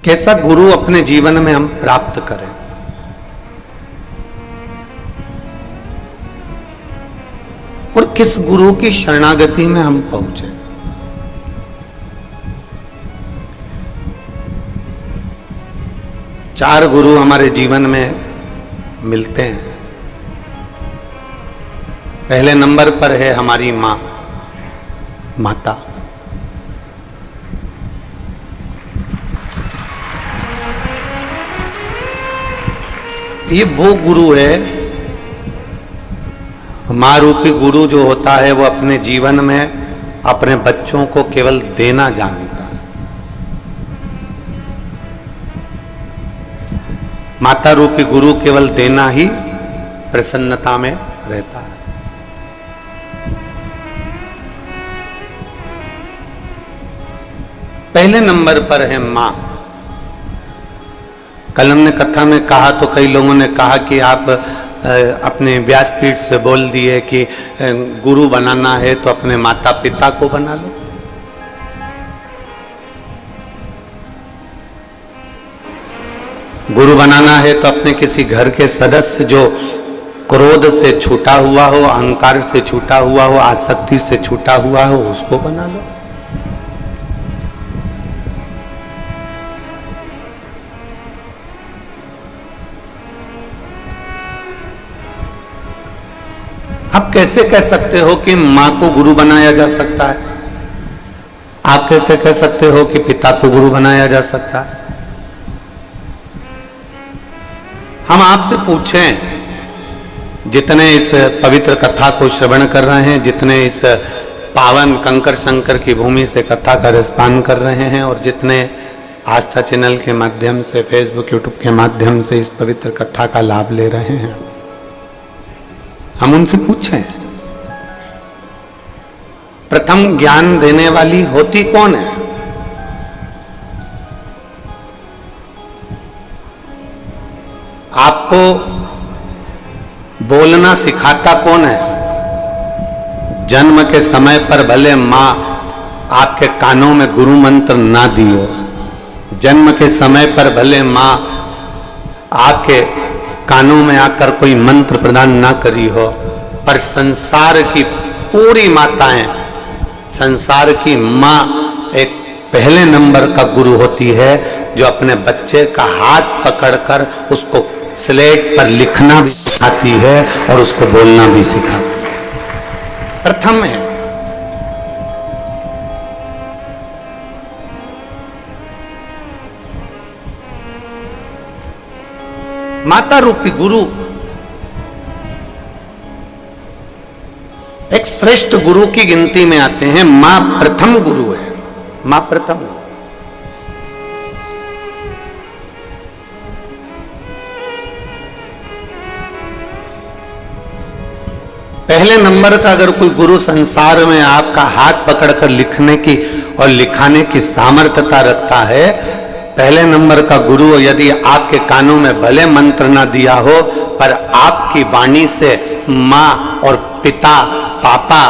कैसा गुरु अपने जीवन में हम प्राप्त करें। और किस गुरु की शरणागति में हम पहुंचे। चार गुरु हमारे जीवन में मिलते हैं। पहले नंबर पर है हमारी मां, माता। ये वो गुरु है, मां रूपी गुरु जो होता है वो अपने जीवन में अपने बच्चों को केवल देना जानता है। माता रूपी गुरु केवल देना ही प्रसन्नता में रहता है। पहले नंबर पर है मां। कल हमने कथा में कहा तो कई लोगों ने कहा कि आप अपने व्यासपीठ से बोल दिए कि गुरु बनाना है तो अपने माता पिता को बना लो। गुरु बनाना है तो अपने किसी घर के सदस्य जो क्रोध से छूटा हुआ हो, अहंकार से छूटा हुआ हो, आसक्ति से छूटा हुआ हो, उसको बना लो। आप कैसे कह सकते हो कि मां को गुरु बनाया जा सकता है? आप कैसे कह सकते हो कि पिता को गुरु बनाया जा सकता है? हम आपसे पूछें, जितने इस पवित्र कथा को श्रवण कर रहे हैं, जितने इस पावन कंकर शंकर की भूमि से कथा का रसपान कर रहे हैं और जितने आस्था चैनल के माध्यम से, फेसबुक यूट्यूब के माध्यम से इस पवित्र कथा का लाभ ले रहे हैं, हम उनसे पूछें, प्रथम ज्ञान देने वाली होती कौन है? आपको बोलना सिखाता कौन है? जन्म के समय पर भले मां आपके कानों में गुरु मंत्र ना दी हो, जन्म के समय पर भले मां आपके कानों में आकर कोई मंत्र प्रदान ना करी हो, पर संसार की पूरी माताएं, संसार की मां एक पहले नंबर का गुरु होती है, जो अपने बच्चे का हाथ पकड़कर उसको स्लेट पर लिखना भी सिखाती है और उसको बोलना भी सिखाती है। प्रथम है। माता रूपी गुरु एक श्रेष्ठ गुरु की गिनती में आते हैं। मां प्रथम गुरु है, मां प्रथम। पहले नंबर का अगर कोई गुरु संसार में आपका हाथ पकड़कर लिखने की और लिखाने की सामर्थ्यता रखता है, पहले नंबर का गुरु यदि आपके कानों में भले मंत्र ना दिया हो, पर आपकी वाणी से माँ और पिता पापा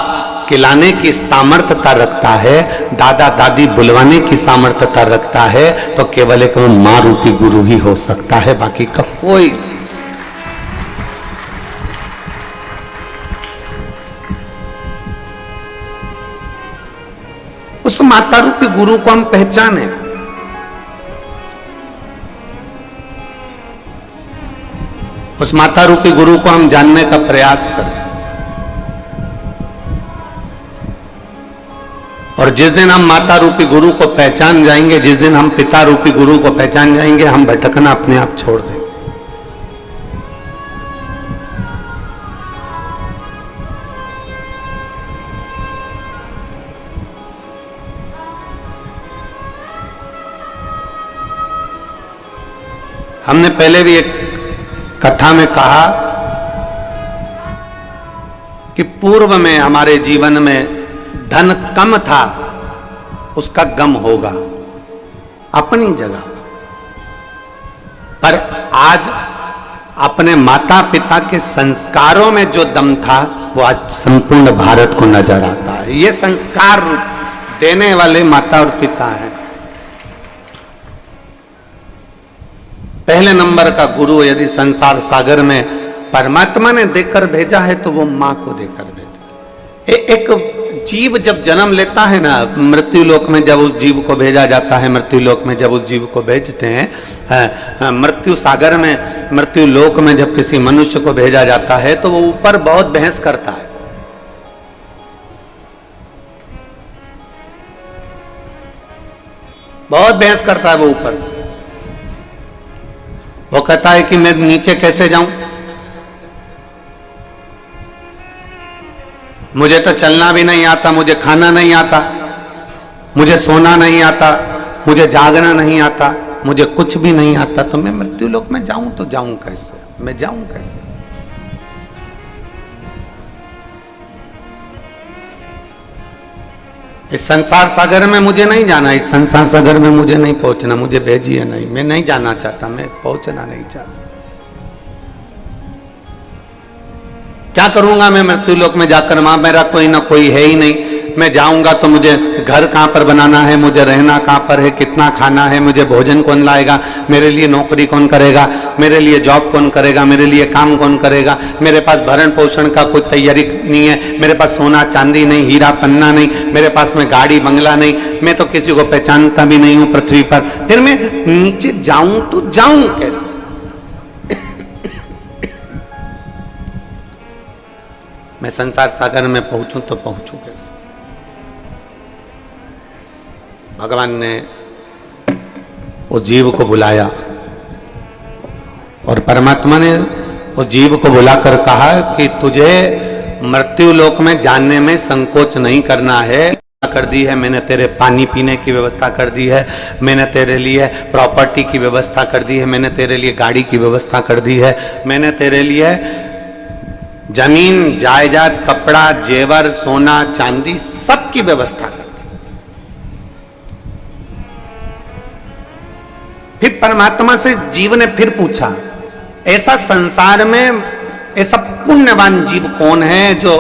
खिलाने की सामर्थ्यता रखता है, दादा दादी बुलवाने की सामर्थ्यता रखता है, तो केवल एक माँ रूपी गुरु ही हो सकता है, बाकी का कोई। उस माता रूपी गुरु को हम पहचाने, उस माता रूपी गुरु को हम जानने का प्रयास करें। और जिस दिन हम माता रूपी गुरु को पहचान जाएंगे, जिस दिन हम पिता रूपी गुरु को पहचान जाएंगे, हम भटकना अपने आप छोड़ देंगे। हमने पहले भी एक कथा में कहा कि पूर्व में हमारे जीवन में धन कम था, उसका गम होगा अपनी जगह, पर आज अपने माता पिता के संस्कारों में जो दम था वो आज संपूर्ण भारत को नजर आता है। ये संस्कार देने वाले माता और पिता हैं। पहले नंबर का गुरु यदि संसार सागर में परमात्मा ने देकर भेजा है तो वो माँ को देकर भेजा। एक जीव जब जन्म लेता है ना, मृत्यु लोक में जब उस जीव को भेजा जाता है, मृत्यु लोक में जब उस जीव को भेजते हैं, मृत्यु सागर में, मृत्यु लोक में जब किसी मनुष्य को भेजा जाता है तो वो ऊपर बहुत बहस करता है। बहुत बहस करता है वो ऊपर। वो कहता है कि मैं नीचे कैसे जाऊं, मुझे तो चलना भी नहीं आता, मुझे खाना नहीं आता, मुझे सोना नहीं आता, मुझे जागना नहीं आता, मुझे कुछ भी नहीं आता, तो मैं मृत्यु लोक में जाऊं तो जाऊं कैसे, मैं जाऊं कैसे। इस संसार सागर में मुझे नहीं जाना, इस संसार सागर में मुझे नहीं पहुंचना, मुझे भेजिए नहीं, मैं नहीं जाना चाहता, मैं पहुंचना नहीं चाहता। क्या करूंगा मैं मृत्यु लोक में जाकर, वहां मेरा कोई ना कोई है ही नहीं। मैं जाऊंगा तो मुझे घर कहां पर बनाना है, मुझे रहना कहां पर है, कितना खाना है, मुझे भोजन कौन लाएगा, मेरे लिए नौकरी कौन करेगा, मेरे लिए जॉब कौन करेगा, मेरे लिए काम कौन करेगा, मेरे पास भरण पोषण का कोई तैयारी नहीं है, मेरे पास सोना चांदी नहीं, हीरा पन्ना नहीं, मेरे पास में गाड़ी बंगला नहीं, मैं तो किसी को पहचानता भी नहीं हूं पृथ्वी पर, फिर मैं नीचे जाऊं तो जाऊं कैसे। मैं संसार सागर में पहुंचूं तो पहुंचूं कैसे। भगवान ने उस जीव को बुलाया और परमात्मा ने उस जीव को बुलाकर कहा कि तुझे मृत्यु लोक में जानने में संकोच नहीं करना है। कर दी है मैंने, तेरे पानी पीने की व्यवस्था कर दी है मैंने, तेरे लिए प्रॉपर्टी की व्यवस्था कर दी है मैंने, तेरे लिए गाड़ी की व्यवस्था कर दी है मैंने, तेरे लिए जमीन जायदाद कपड़ा जेवर सोना चांदी सबकी व्यवस्था कर दी। फिर परमात्मा से जीव ने फिर पूछा, ऐसा संसार में ऐसा पुण्यवान जीव कौन है जो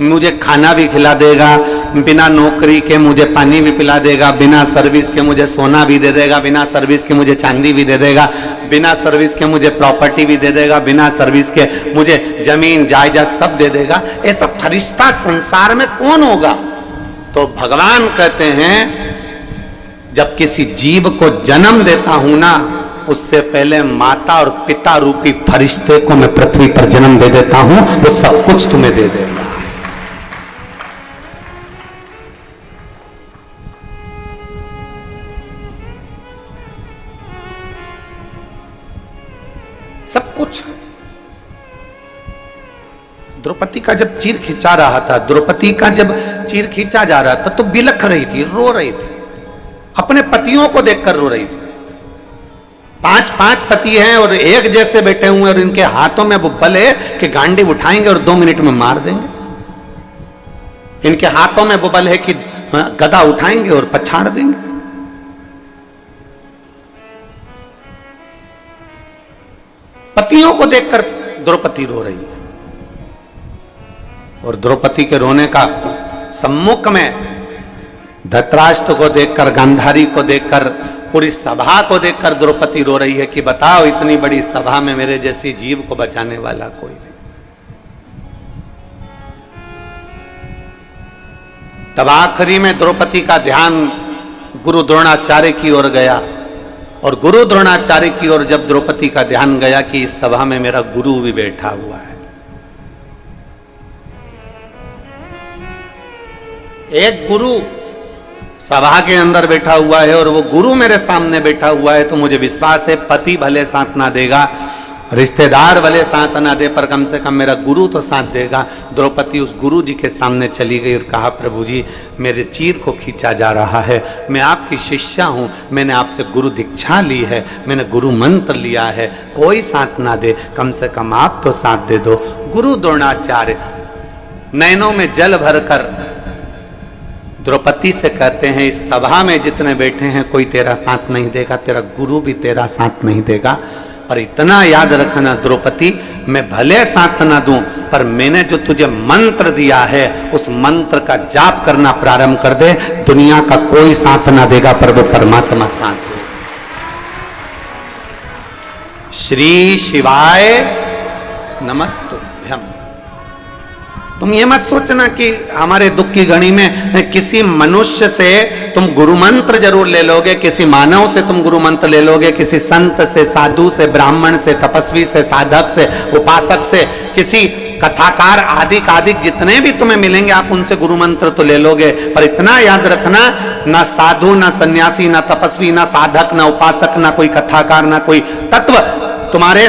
मुझे खाना भी खिला देगा, बिना नौकरी के मुझे पानी भी पिला देगा, बिना सर्विस के मुझे सोना भी दे देगा, बिना सर्विस के मुझे चांदी भी दे देगा, बिना सर्विस के मुझे प्रॉपर्टी भी दे देगा, बिना सर्विस के मुझे जमीन जायदाद सब दे देगा। ऐसा फरिश्ता संसार में कौन होगा। तो भगवान कहते हैं जब किसी जीव को जन्म देता हूं ना, उससे पहले माता और पिता रूपी फरिश्ते को मैं पृथ्वी पर जन्म दे देता हूं, वो सब कुछ तुम्हें दे देगा। सब कुछ। द्रौपदी का जब चीर खींचा रहा था, द्रौपदी का जब चीर खींचा जा रहा था तो बिलख रही थी, रो रही थी, अपने पतियों को देखकर रो रही थी। 5 पति हैं और एक जैसे बैठे हुए और इनके हाथों में वो बल है कि गांडी उठाएंगे और 2 मिनट में मार देंगे। इनके हाथों में वो बल है कि गदा उठाएंगे और पछाड़ देंगे। पतियों को देखकर द्रौपदी रो रही है और द्रौपदी के रोने का सम्मुख में धृतराष्ट्र को देखकर, गांधारी को देखकर, पूरी सभा को देखकर द्रौपदी रो रही है कि बताओ इतनी बड़ी सभा में मेरे जैसी जीव को बचाने वाला कोई नहीं। तब आखिरी में द्रौपदी का ध्यान गुरु द्रोणाचार्य की ओर गया और गुरु द्रोणाचार्य की ओर जब द्रौपदी का ध्यान गया कि इस सभा में मेरा गुरु भी बैठा हुआ है। एक गुरु सभा के अंदर बैठा हुआ है और वो गुरु मेरे सामने बैठा हुआ है, तो मुझे विश्वास है पति भले साथ ना देगा, रिश्तेदार भले साथ ना दे, पर कम से कम मेरा गुरु तो साथ देगा। द्रौपदी उस गुरु जी के सामने चली गई और कहा, प्रभु जी मेरे चीर को खींचा जा रहा है, मैं आपकी शिष्या हूँ, मैंने आपसे गुरु दीक्षा ली है, मैंने गुरु मंत्र लिया है, कोई साथ ना दे, कम से कम आप तो साथ दे दो। गुरु द्रोणाचार्य नैनों में जल भरकर द्रौपदी से कहते हैं, इस सभा में जितने बैठे हैं कोई तेरा साथ नहीं देगा, तेरा गुरु भी तेरा साथ नहीं देगा, पर इतना याद रखना द्रौपदी, मैं भले साथ ना दूं, पर मैंने जो तुझे मंत्र दिया है उस मंत्र का जाप करना प्रारंभ कर दे। दुनिया का कोई साथ ना देगा पर वो परमात्मा साथ दे। श्री शिवाय नमस्तुभ्यम। तुम ये मत सोचना कि हमारे दुख की घड़ी में किसी मनुष्य से तुम गुरु मंत्र जरूर ले लोगे, किसी मानव से तुम गुरु मंत्र ले लोगे, किसी संत से, साधु से, ब्राह्मण से, तपस्वी से, साधक से, उपासक से, किसी कथाकार आदि जितने भी तुम्हें मिलेंगे आप उनसे गुरु मंत्र तो ले लोगे। पर इतना याद रखना, ना साधु, ना सन्यासी, ना तपस्वी, ना साधक, ना उपासक, ना कोई कथाकार, ना कोई तत्व तुम्हारे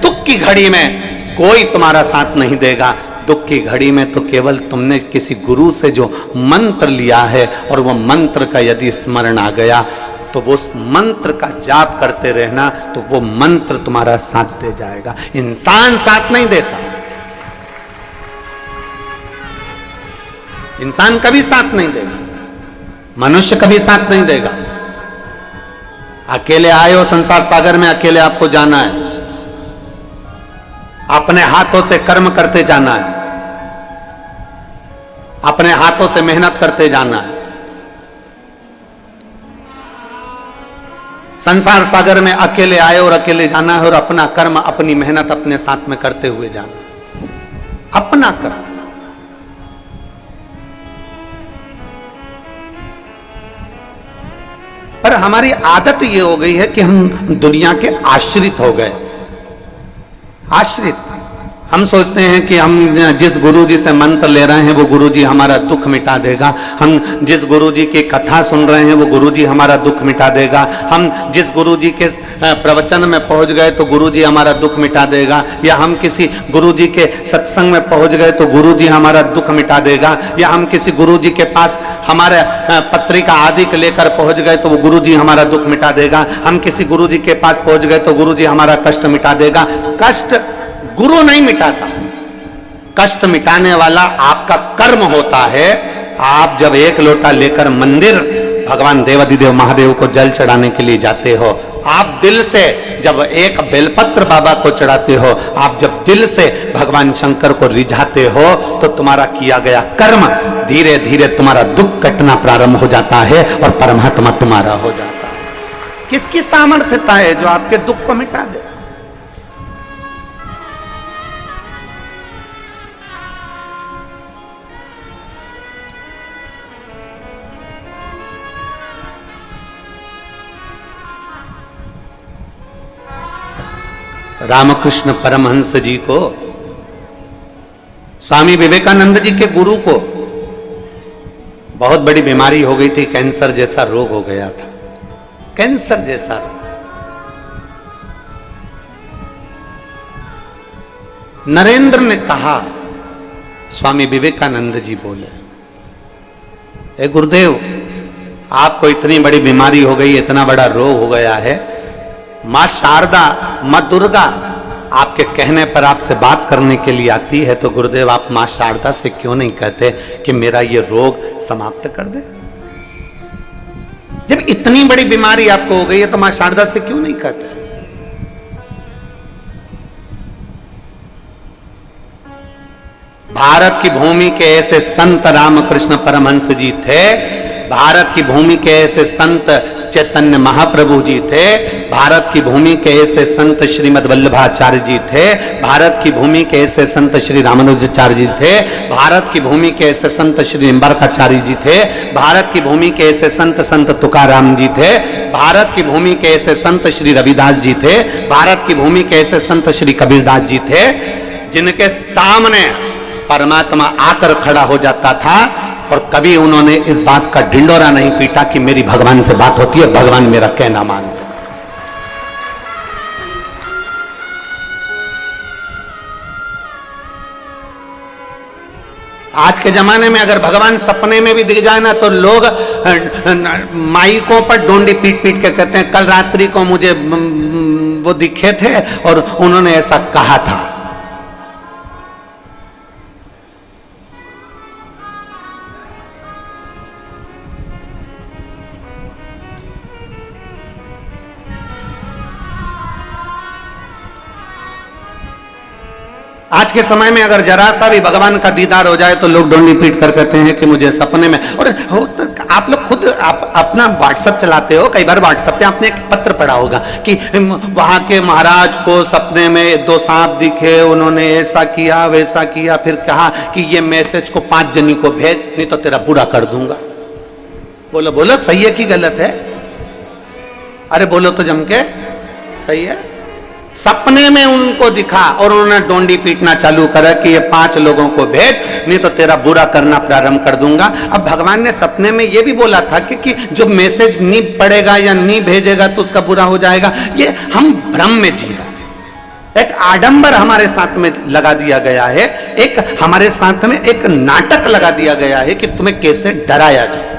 दुख की घड़ी में कोई तुम्हारा साथ नहीं देगा। दुख की घड़ी में तो केवल तुमने किसी गुरु से जो मंत्र लिया है और वो मंत्र का यदि स्मरण आ गया तो वो उस मंत्र का जाप करते रहना, तो वो मंत्र तुम्हारा साथ दे जाएगा। इंसान साथ नहीं देता, इंसान कभी साथ नहीं देगा, मनुष्य कभी साथ नहीं देगा। अकेले आए हो संसार सागर में, अकेले आपको जाना है, अपने हाथों से कर्म करते जाना है, अपने हाथों से मेहनत करते जाना है। संसार सागर में अकेले आए और अकेले जाना है और अपना कर्म, अपनी मेहनत अपने साथ में करते हुए जाना है, अपना कर्म। पर हमारी आदत ये हो गई है कि हम दुनिया के आश्रित हो गए। आश्रित, हम सोचते हैं कि हम जिस गुरुजी से मंत्र ले रहे हैं वो गुरुजी हमारा दुख मिटा देगा, हम जिस गुरुजी की कथा सुन रहे हैं वो गुरुजी हमारा दुख मिटा देगा, हम जिस गुरुजी के प्रवचन में पहुंच गए तो गुरुजी हमारा दुख मिटा देगा, या हम किसी गुरुजी के सत्संग में पहुंच गए तो गुरुजी हमारा दुख मिटा देगा, या हम किसी गुरुजी के पास हमारे पत्रिका आदि के लेकर पहुंच गए तो वो गुरुजी हमारा दुख मिटा देगा, हम किसी गुरुजी के पास पहुंच गए तो गुरुजी हमारा कष्ट मिटा देगा। कष्ट गुरु नहीं मिटाता, कष्ट मिटाने वाला आपका कर्म होता है। आप जब एक लोटा लेकर मंदिर भगवान देवाधिदेव महादेव को जल चढ़ाने के लिए जाते हो, आप दिल से जब एक बेलपत्र बाबा को चढ़ाते हो, आप जब दिल से भगवान शंकर को रिझाते हो तो तुम्हारा किया गया कर्म धीरे धीरे तुम्हारा दुख कटना प्रारंभ हो जाता है और परमात्मा तुम्हारा हो जाता है। किसकी सामर्थ्यता है जो आपके दुख को मिटा दे? रामकृष्ण परमहंस जी को, स्वामी विवेकानंद जी के गुरु को बहुत बड़ी बीमारी हो गई थी, कैंसर जैसा रोग हो गया था, कैंसर जैसा रोग। नरेंद्र ने कहा, स्वामी विवेकानंद जी बोले, ए गुरुदेव आपको इतनी बड़ी बीमारी हो गई, इतना बड़ा रोग हो गया है, मां शारदा, मां दुर्गा आपके कहने पर आपसे बात करने के लिए आती है, तो गुरुदेव आप मां शारदा से क्यों नहीं कहते कि मेरा ये रोग समाप्त कर दे? जब इतनी बड़ी बीमारी आपको हो गई है तो मां शारदा से क्यों नहीं कहते? भारत की भूमि के ऐसे संत रामकृष्ण परमहंस जी थे, भारत की भूमि के ऐसे संत चैतन्य महाप्रभु जी थे, भारत की भूमि के ऐसे संत श्रीमद वल्लभाचार्य जी थे, भारत की भूमि के ऐसे संत श्री रामानुजाचार्य जी थे, भारत की भूमि के ऐसे संत श्री निम्बार्काचार्य जी थे, भारत की भूमि के ऐसे संत तुकाराम जी थे, भारत की भूमि के ऐसे संत श्री रविदास जी थे, भारत की भूमि के ऐसे संत श्री कबीरदास जी थे, जिनके सामने परमात्मा आकर खड़ा हो जाता था और कभी उन्होंने इस बात का ढिंडोरा नहीं पीटा कि मेरी भगवान से बात होती है, भगवान मेरा कहना मानते। आज के जमाने में अगर भगवान सपने में भी दिख जाए ना तो लोग माइकों पर डोंडी पीट पीट के कहते हैं, कल रात्रि को मुझे वो दिखे थे और उन्होंने ऐसा कहा था। आज के समय में अगर जरा सा भी भगवान का दीदार हो जाए तो लोग डोंडी पीट कर कहते हैं कि मुझे सपने में, और आप लोग खुद अपना व्हाट्सएप चलाते हो, कई बार व्हाट्सएप पे आपने एक पत्र पढ़ा होगा कि वहां के महाराज को सपने में 2 सांप दिखे, उन्होंने ऐसा किया वैसा किया, फिर कहा कि ये मैसेज को 5 जनी को भेज, नहीं तो तेरा बुरा कर दूंगा। बोलो बोलो सही है कि गलत है? अरे बोलो तो जम के, सही है। सपने में उनको दिखा और उन्होंने डोंडी पीटना चालू करा कि ये 5 लोगों को भेज, नहीं तो तेरा बुरा करना प्रारंभ कर दूंगा। अब भगवान ने सपने में ये भी बोला था कि जो मैसेज नहीं पढ़ेगा या नहीं भेजेगा तो उसका बुरा हो जाएगा। ये हम भ्रम में जी रहे हैं, एक आडंबर हमारे साथ में लगा दिया गया है, एक हमारे साथ में एक नाटक लगा दिया गया है कि तुम्हें कैसे डराया जाए।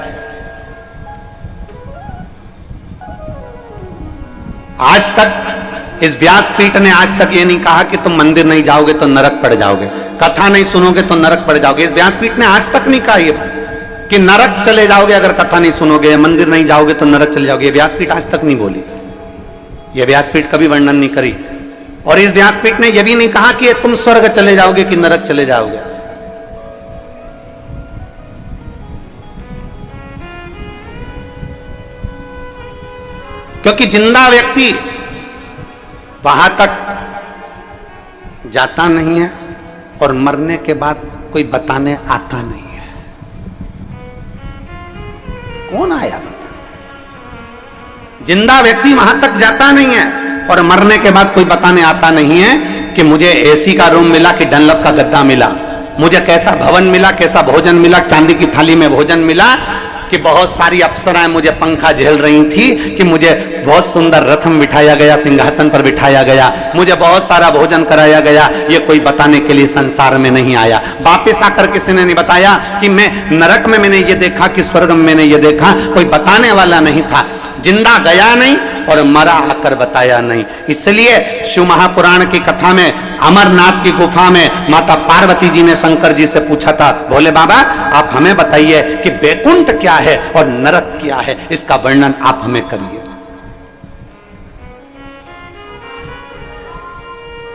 आज तक इस व्यासपीठ ने आज तक ये नहीं कहा कि तुम मंदिर नहीं जाओगे तो नरक पड़ जाओगे, कथा नहीं सुनोगे तो नरक पड़ जाओगे। इस व्यासपीठ ने आज तक नहीं कहा ये कि नरक चले जाओगे अगर कथा नहीं सुनोगे, मंदिर नहीं जाओगे तो नरक चले जाओगे। ये व्यासपीठ आज तक नहीं बोली, ये व्यासपीठ कभी वर्णन नहीं करी। और इस व्यासपीठ ने यह भी नहीं कहा कि तुम स्वर्ग चले जाओगे कि नरक चले जाओगे। क्योंकि जिंदा व्यक्ति वहां तक जाता नहीं है और मरने के बाद कोई बताने आता नहीं है। कौन आया? जिंदा व्यक्ति वहां तक जाता नहीं है और मरने के बाद कोई बताने आता नहीं है कि मुझे एसी का रूम मिला कि डनलप का गद्दा मिला, मुझे कैसा भवन मिला, कैसा भोजन मिला, चांदी की थाली में भोजन मिला, कि बहुत सारी अप्सराएं मुझे पंखा झेल रही थी, कि मुझे बहुत सुंदर रथ में बिठाया गया, सिंहासन पर बिठाया गया, मुझे बहुत सारा भोजन कराया गया। ये कोई बताने के लिए संसार में नहीं आया। वापिस आकर किसी ने नहीं बताया कि मैं नरक में मैंने ये देखा कि स्वर्ग में मैंने ये देखा, कोई बताने वाला नहीं था। जिंदा गया नहीं और मरा आकर बताया नहीं। इसलिए शिव महापुराण की कथा में अमरनाथ की गुफा में माता पार्वती जी ने शंकर जी से पूछा था, भोले बाबा आप हमें बताइए कि बैकुंठ क्या है और नरक क्या है, इसका वर्णन आप हमें करिए।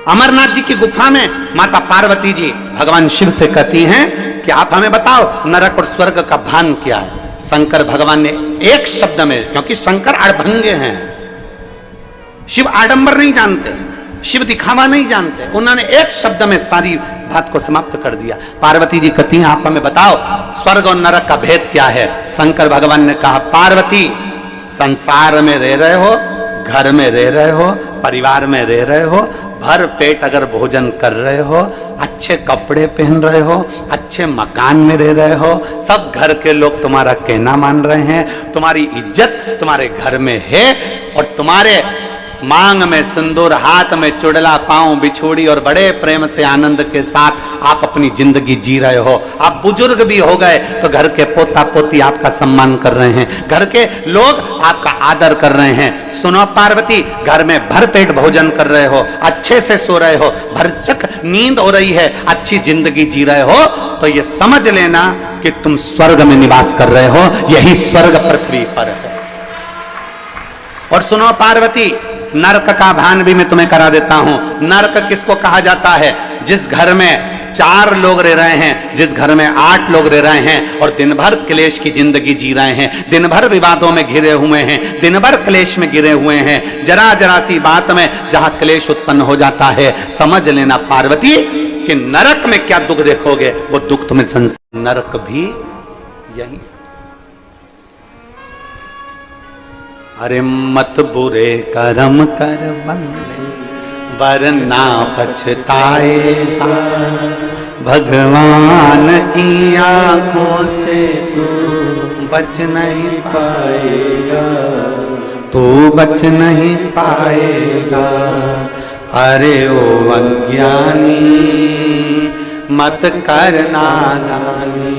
अमरनाथ जी की गुफा में माता पार्वती जी भगवान शिव से कहती हैं कि आप हमें बताओ नरक और स्वर्ग का भान क्या है। शंकर भगवान ने एक शब्द में, क्योंकि शंकर आड़भंगे हैं, शिव आडंबर नहीं जानते, शिव दिखावा नहीं जानते, उन्होंने एक शब्द में सारी बात को समाप्त कर दिया। पार्वती जी कहती हैं आप हमें बताओ स्वर्ग और नरक का भेद क्या है। शंकर भगवान ने कहा पार्वती संसार में रह रहे हो, घर में रह रहे हो, परिवार में रह रहे हो, भर पेट अगर भोजन कर रहे हो, अच्छे कपड़े पहन रहे हो, अच्छे मकान में रह रहे हो, सब घर के लोग तुम्हारा कहना मान रहे हैं, तुम्हारी इज्जत तुम्हारे घर में है और तुम्हारे मांग में सिंदूर, हाथ में चुड़ला, पांव बिछोड़ी और बड़े प्रेम से आनंद के साथ आप अपनी जिंदगी जी रहे हो। आप बुजुर्ग भी हो गए तो घर के पोता पोती आपका सम्मान कर रहे हैं, घर के लोग आपका आदर कर रहे हैं। सुनो पार्वती, घर में भर पेट भोजन कर रहे हो, अच्छे से सो रहे हो, भरचक नींद हो रही है, अच्छी जिंदगी जी रहे हो, तो ये समझ लेना कि तुम स्वर्ग में निवास कर रहे हो, यही स्वर्ग पृथ्वी पर है। और सुनो पार्वती, नरक का भान भी मैं तुम्हें करा देता हूं। नरक किसको कहा जाता है? जिस घर में 4 लोग रह रहे हैं, जिस घर में 8 लोग रह रहे हैं और दिन भर क्लेश की जिंदगी जी रहे हैं, दिन भर विवादों में घिरे हुए हैं, दिन भर क्लेश में घिरे हुए हैं, जरा जरा सी बात में जहां क्लेश उत्पन्न हो जाता है, समझ लेना पार्वती कि नरक में क्या दुख देखोगे, वो दुख तुम्हें संसार, नरक भी यही। अरे मत बुरे कर्म कर बंदे वरना पछताएगा, भगवान की आंखों से तू बच नहीं पाएगा, तू बच नहीं पाएगा। अरे ओ अज्ञानी मत कर नादानी,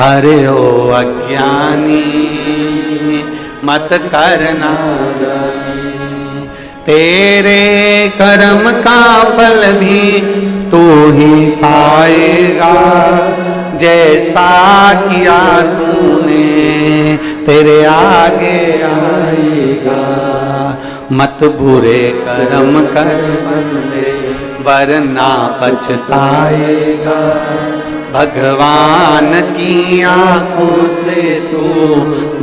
अरे ओ अज्ञानी मत करना, तेरे कर्म का फल भी तू ही पाएगा, जैसा किया तूने तेरे आगे आएगा। मत बुरे कर्म कर बंदे वरना पछताएगा। भगवान की आंखों से तू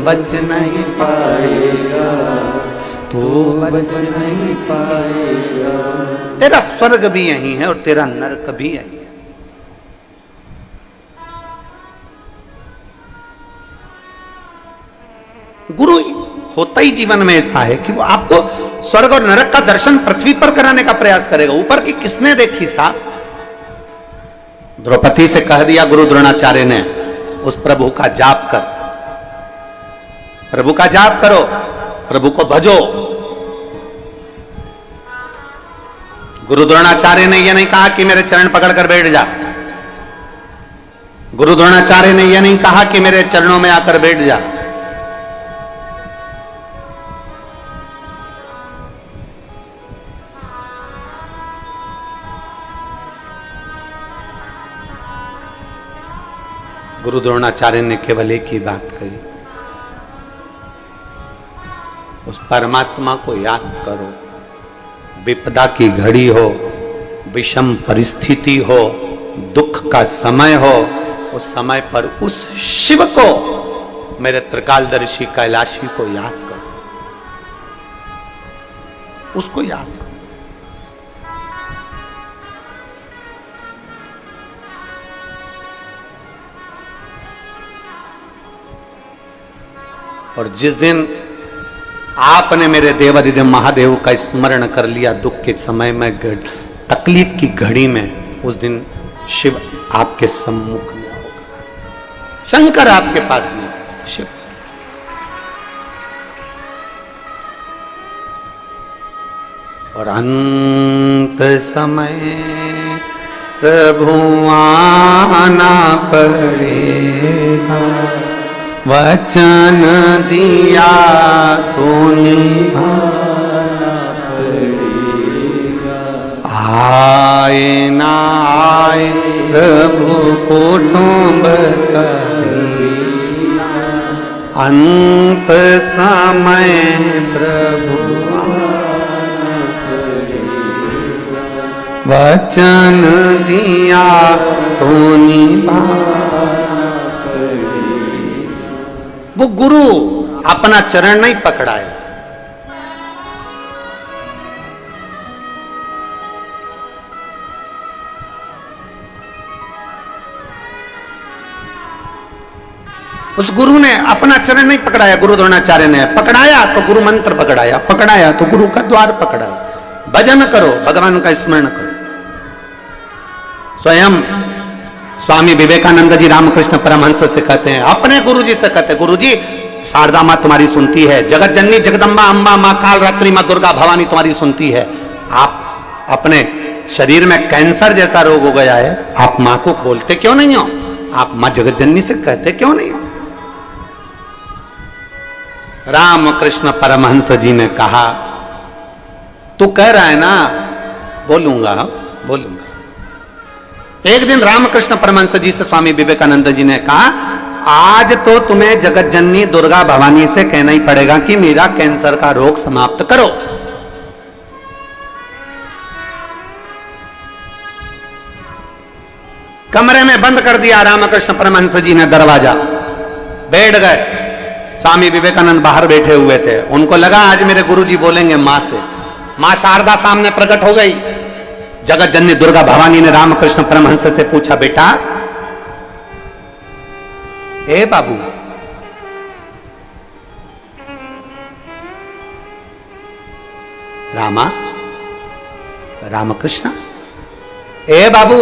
बच नहीं पाएगा, तू बच नहीं पाएगा। तेरा स्वर्ग भी यही है और तेरा नरक भी यही है। गुरु होता ही जीवन में ऐसा है कि वो आपको स्वर्ग और नरक का दर्शन पृथ्वी पर कराने का प्रयास करेगा। ऊपर की किसने देखी साहब? द्रौपदी से कह दिया गुरु द्रोणाचार्य ने, उस प्रभु का जाप कर, प्रभु का जाप करो, प्रभु को भजो। गुरु द्रोणाचार्य ने यह नहीं कहा कि मेरे चरण पकड़कर बैठ जा। गुरु द्रोणाचार्य ने यह नहीं कहा कि मेरे चरणों में आकर बैठ जा। गुरु द्रोणाचार्य ने केवल एक ही बात कही, उस परमात्मा को याद करो। विपदा की घड़ी हो, विषम परिस्थिति हो, दुख का समय हो, उस समय पर उस शिव को, मेरे त्रिकालदर्शी कैलाशी को याद करो, उसको याद करो। और जिस दिन आपने मेरे देवादिदेव महादेव का स्मरण कर लिया दुख के समय में, तकलीफ की घड़ी में, उस दिन शिव आपके सम्मुख में होगा, शंकर आपके पास में, शिव। और अंत समय प्रभु आना पड़ेगा, वचन दिया तो निभाना पड़ेगा। आए ना आए प्रभु कुटुंब कबीला, अंत समय प्रभु आना पड़ेगा, वचन दिया तो निभाना। वो गुरु अपना चरण नहीं पकड़ाए, उस गुरु ने अपना चरण नहीं पकड़ाया। गुरु द्रोणाचार्य ने पकड़ाया तो गुरु मंत्र पकड़ाया, पकड़ाया तो गुरु का द्वार पकड़ाया। भजन करो, भगवान का स्मरण करो। स्वयं स्वामी विवेकानंद जी रामकृष्ण परमहंस से कहते हैं, अपने गुरु जी से कहते हैं, गुरु जी शारदा माँ तुम्हारी सुनती है, जगत जननी जगदम्बा अम्बा माँ काल रात्रि माँ दुर्गा भवानी तुम्हारी सुनती है। आप अपने शरीर में कैंसर जैसा रोग हो गया है, आप माँ को बोलते क्यों नहीं हो? आप माँ जगत जननी से कहते क्यों नहीं हो? रामकृष्ण परमहंस जी ने कहा, तू कह रहा है ना, बोलूंगा बोलूंगा। एक दिन रामकृष्ण परमहंस जी से स्वामी विवेकानंद जी ने कहा, आज तो तुम्हें जगत जननी दुर्गा भवानी से कहना ही पड़ेगा कि मेरा कैंसर का रोग समाप्त करो। कमरे में बंद कर दिया रामकृष्ण परमहंस जी ने दरवाजा, बैठ गए। स्वामी विवेकानंद बाहर बैठे हुए थे, उनको लगा आज मेरे गुरुजी बोलेंगे मां से। मां शारदा सामने प्रकट हो गई। जगत जननी दुर्गा भवानी ने रामकृष्ण परमहंस से पूछा, बेटा ए बाबू, रामा रामकृष्ण, ए बाबू।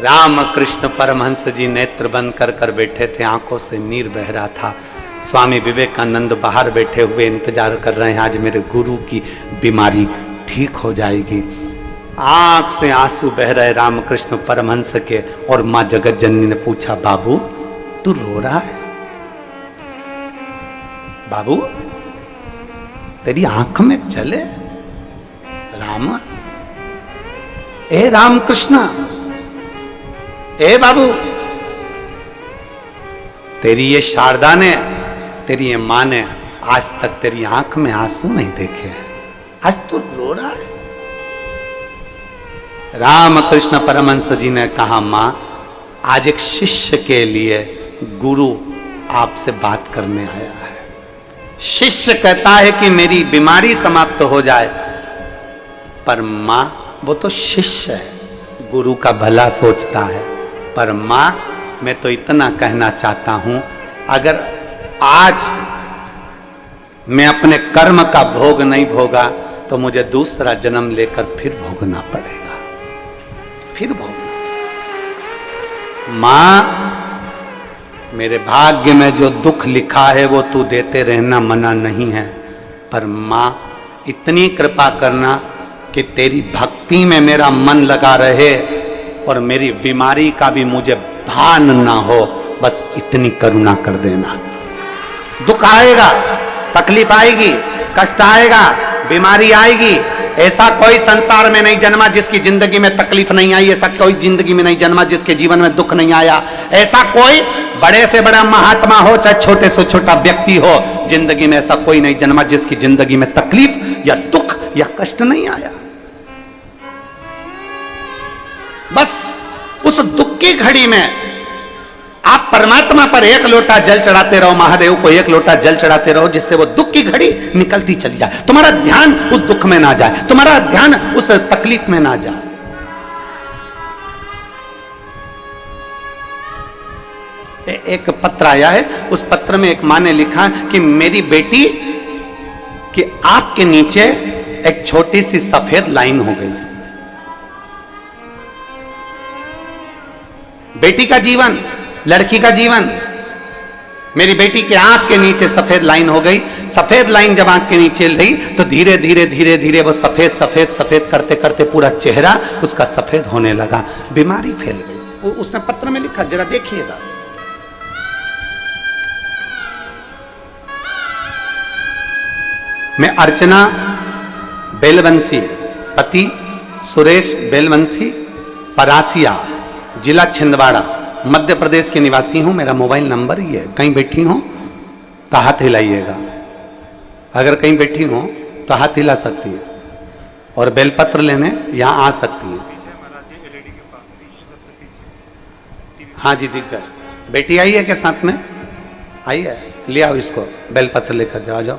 रामकृष्ण परमहंस जी नेत्र बंद कर कर बैठे थे, आंखों से नीर बह रहा था। स्वामी विवेकानंद बाहर बैठे हुए इंतजार कर रहे हैं, आज मेरे गुरु की बीमारी ठीक हो जाएगी। आंख से आंसू बह रहे रामकृष्ण परमहंस के, और मां जगत जननी ने पूछा, बाबू तू रो रहा है? बाबू तेरी आंख में चले? राम, ए रामकृष्ण, ए बाबू, तेरी ये शारदा ने, तेरी ये मां ने आज तक तेरी आंख में आंसू नहीं देखे हैं, आज तू रो रहा है? रामकृष्ण परमहंस जी ने कहा, मां आज एक शिष्य के लिए गुरु आपसे बात करने आया है। शिष्य कहता है कि मेरी बीमारी समाप्त हो जाए, पर मां वो तो शिष्य है, गुरु का भला सोचता है। पर मां मैं तो इतना कहना चाहता हूं, अगर आज मैं अपने कर्म का भोग नहीं भोगा तो मुझे दूसरा जन्म लेकर फिर भोगना पड़ेगा, फिर भोगना। मां मेरे भाग्य में जो दुख लिखा है वो तू देते रहना मना नहीं है, पर मां इतनी कृपा करना कि तेरी भक्ति में मेरा मन लगा रहे और मेरी बीमारी का भी मुझे भान ना हो, बस इतनी करुणा कर देना। दुख आएगा, तकलीफ आएगी, कष्ट आएगा, बीमारी आएगी, ऐसा कोई संसार में नहीं जन्मा जिसकी जिंदगी में तकलीफ नहीं आई, ऐसा कोई जिंदगी में नहीं जन्मा जिसके जीवन में दुख नहीं आया, ऐसा कोई बड़े से बड़ा महात्मा हो चाहे छोटे से छोटा व्यक्ति हो, जिंदगी में ऐसा कोई नहीं जन्मा जिसकी जिंदगी में तकलीफ या दुख या कष्ट नहीं आया। बस उस दुख की घड़ी में आप परमात्मा पर एक लोटा जल चढ़ाते रहो, महादेव को एक लोटा जल चढ़ाते रहो, जिससे वो दुख की घड़ी निकलती चली जाए, तुम्हारा ध्यान उस दुख में ना जाए, तुम्हारा ध्यान उस तकलीफ में ना जाए। एक पत्र आया है, उस पत्र में एक मां ने लिखा कि मेरी बेटी की आंख के नीचे एक छोटी सी सफेद लाइन हो गई। बेटी का जीवन, लड़की का जीवन, मेरी बेटी के आंख के नीचे सफेद लाइन हो गई। सफेद लाइन जब आंख के नीचे रही तो धीरे धीरे धीरे धीरे वो सफेद सफेद सफेद करते करते पूरा चेहरा उसका सफेद होने लगा, बीमारी फैल गई। उसने पत्र में लिखा, जरा देखिएगा। मैं अर्चना बेलवंशी, पति सुरेश बेलवंशी, परासिया, जिला छिंदवाड़ा, मध्य प्रदेश के निवासी हूं। मेरा मोबाइल नंबर ही है, कहीं बैठी हो तो हाथ हिलाइएगा, अगर कहीं बैठी हो तो हाथ हिला सकती है और बेलपत्र लेने यहां आ सकती है। हाँ जी दिख गए, बेटी आई है के साथ में आई है, ले आओ इसको, बेलपत्र लेकर जाओ। जाओ।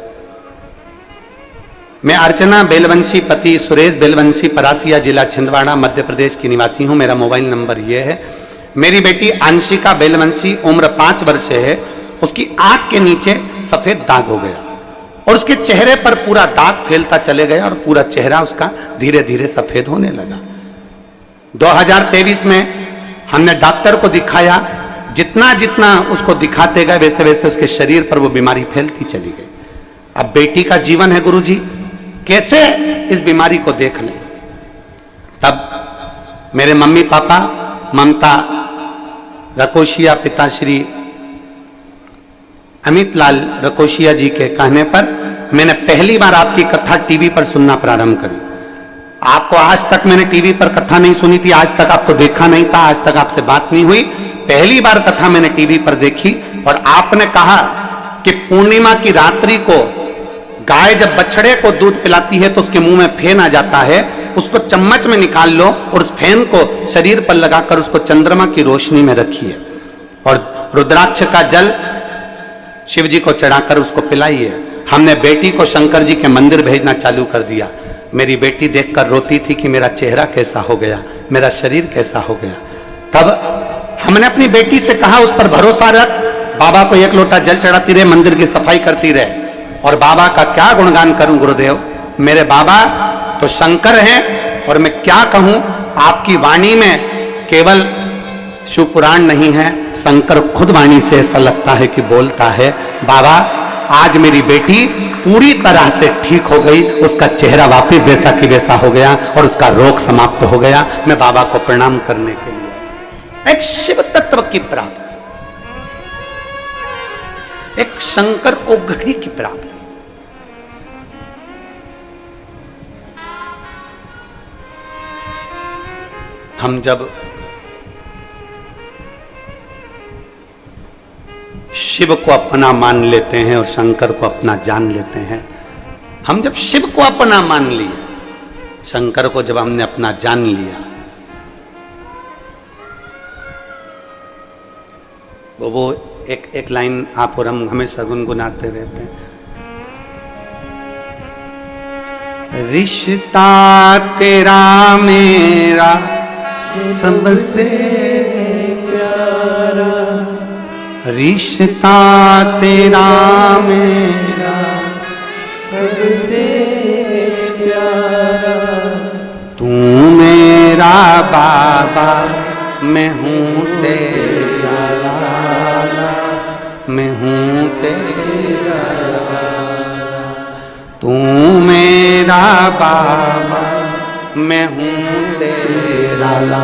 मैं अर्चना बेलवंशी, पति सुरेश बेलवंशी, परासिया, जिला छिंदवाड़ा, मध्य प्रदेश की निवासी हूं। मेरा मोबाइल नंबर यह है। मेरी बेटी अंशिका बेलवंशी, उम्र 5 वर्ष है, उसकी आंख के नीचे सफेद दाग हो गया और उसके चेहरे पर पूरा दाग फैलता चले गया और पूरा चेहरा उसका धीरे धीरे सफेद होने लगा। 2023 में हमने डॉक्टर को दिखाया, जितना जितना उसको दिखाते गए वैसे वैसे उसके शरीर पर वो बीमारी फैलती चली गई। अब बेटी का जीवन है, गुरुजी कैसे इस बीमारी को देख लें। तब मेरे मम्मी पापा, ममता रकोशिया, पिताश्री अमित लाल रकोशिया जी के कहने पर मैंने पहली बार आपकी कथा टीवी पर सुनना प्रारंभ करी। आपको आज तक मैंने टीवी पर कथा नहीं सुनी थी, आज तक आपको देखा नहीं था, आज तक आपसे बात नहीं हुई। पहली बार कथा मैंने टीवी पर देखी और आपने कहा कि पूर्णिमा की रात्रि को गाय जब बछड़े को दूध पिलाती है तो उसके मुंह में फेन आ जाता है, उसको चम्मच में निकाल लो और उस फेन को शरीर पर लगाकर उसको चंद्रमा की रोशनी में रखिए और रुद्राक्ष का जल शिव जी को चढ़ाकर उसको पिलाइए। हमने बेटी को शंकर जी के मंदिर भेजना चालू कर दिया। मेरी बेटी देखकर रोती थी कि मेरा चेहरा कैसा हो गया, मेरा शरीर कैसा हो गया। तब हमने अपनी बेटी से कहा उस पर भरोसा रख, बाबा को एक लोटा जल चढ़ाती रहे, मंदिर की सफाई करती रहे। और बाबा का क्या गुणगान करूं गुरुदेव, मेरे बाबा तो शंकर हैं और मैं क्या कहूं, आपकी वाणी में केवल शिव पुराण नहीं है, शंकर खुद वाणी से ऐसा लगता है कि बोलता है। बाबा आज मेरी बेटी पूरी तरह से ठीक हो गई, उसका चेहरा वापस वैसा कि वैसा हो गया और उसका रोग समाप्त हो गया। मैं बाबा को प्रणाम करने के लिए एक शिव तत्व की प्राप्ति, एक शंकर ओघड़ी की प्राप्ति। हम जब शिव को अपना मान लेते हैं और शंकर को अपना जान लेते हैं, हम जब शिव को अपना मान लिया, शंकर को जब हमने अपना जान लिया, वो एक लाइन आप और हम हमेशा गुनगुनाते रहते हैं। रिश्ता तेरा मेरा सबसे प्यारा, रिश्ता तेरा मेरा सबसे प्यारा, तू मेरा बाबा मैं हूँ तेरा लाला, मैं हूँ तेरा लाला, तू मेरा बाबा मैं हूँ तेरा लाला,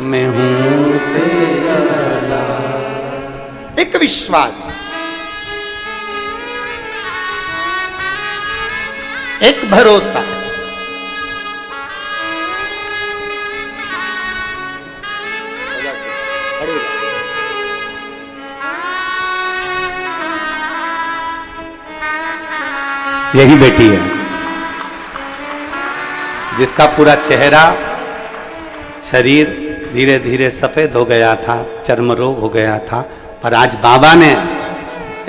मैं हूँ तेरा लाला। एक विश्वास, एक भरोसा, यही बेटी है जिसका पूरा चेहरा शरीर धीरे धीरे सफेद हो गया था, चर्म रोग हो गया था, पर आज बाबा ने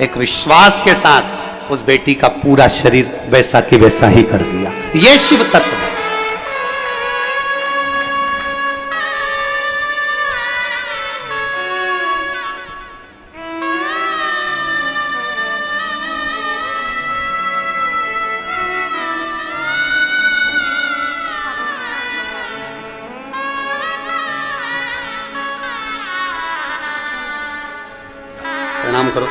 एक विश्वास के साथ उस बेटी का पूरा शरीर वैसा की वैसा ही कर दिया। ये शिव तत्व है। प्रणाम करो।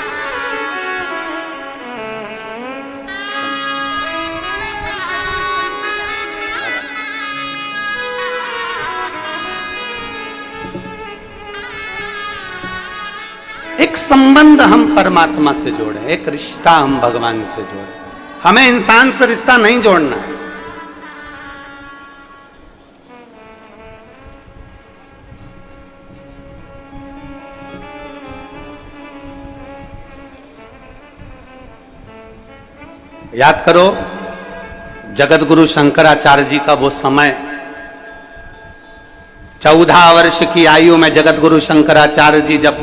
एक संबंध हम परमात्मा से जोड़े, एक रिश्ता हम भगवान से जोड़े। हमें इंसान से रिश्ता नहीं जोड़ना है। याद करो जगत गुरु शंकराचार्य जी का वो समय, 14 वर्ष की आयु में जगत गुरु शंकराचार्य जी जब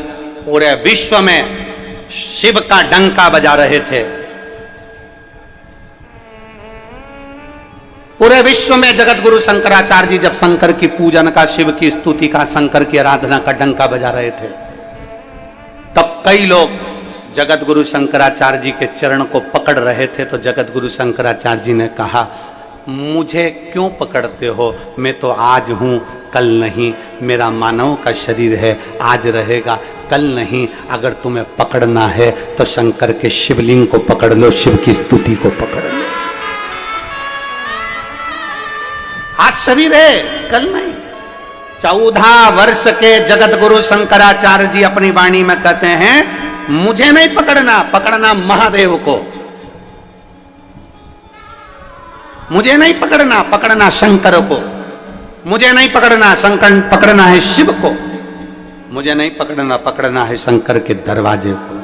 पूरे विश्व में शिव का डंका बजा रहे थे, पूरे विश्व में जगत गुरु शंकराचार्य जी जब शंकर की पूजन का, शिव की स्तुति का, शंकर की आराधना का डंका बजा रहे थे, तब कई लोग जगत गुरु शंकराचार्य जी के चरण को पकड़ रहे थे। तो जगत गुरु शंकराचार्य जी ने कहा, मुझे क्यों पकड़ते हो, मैं तो आज हूं कल नहीं, मेरा मानव का शरीर है, आज रहेगा कल नहीं। अगर तुम्हें पकड़ना है तो शंकर के शिवलिंग को पकड़ लो, शिव की स्तुति को पकड़ लो। आज शरीर है कल नहीं। 14 वर्ष के जगत गुरु शंकराचार्य जी अपनी वाणी में कहते हैं, मुझे नहीं पकड़ना, पकड़ना महादेव को। मुझे नहीं पकड़ना, पकड़ना शंकर को। मुझे नहीं पकड़ना, शंकर पकड़ना है शिव को। मुझे नहीं पकड़ना, पकड़ना है शंकर के दरवाजे को।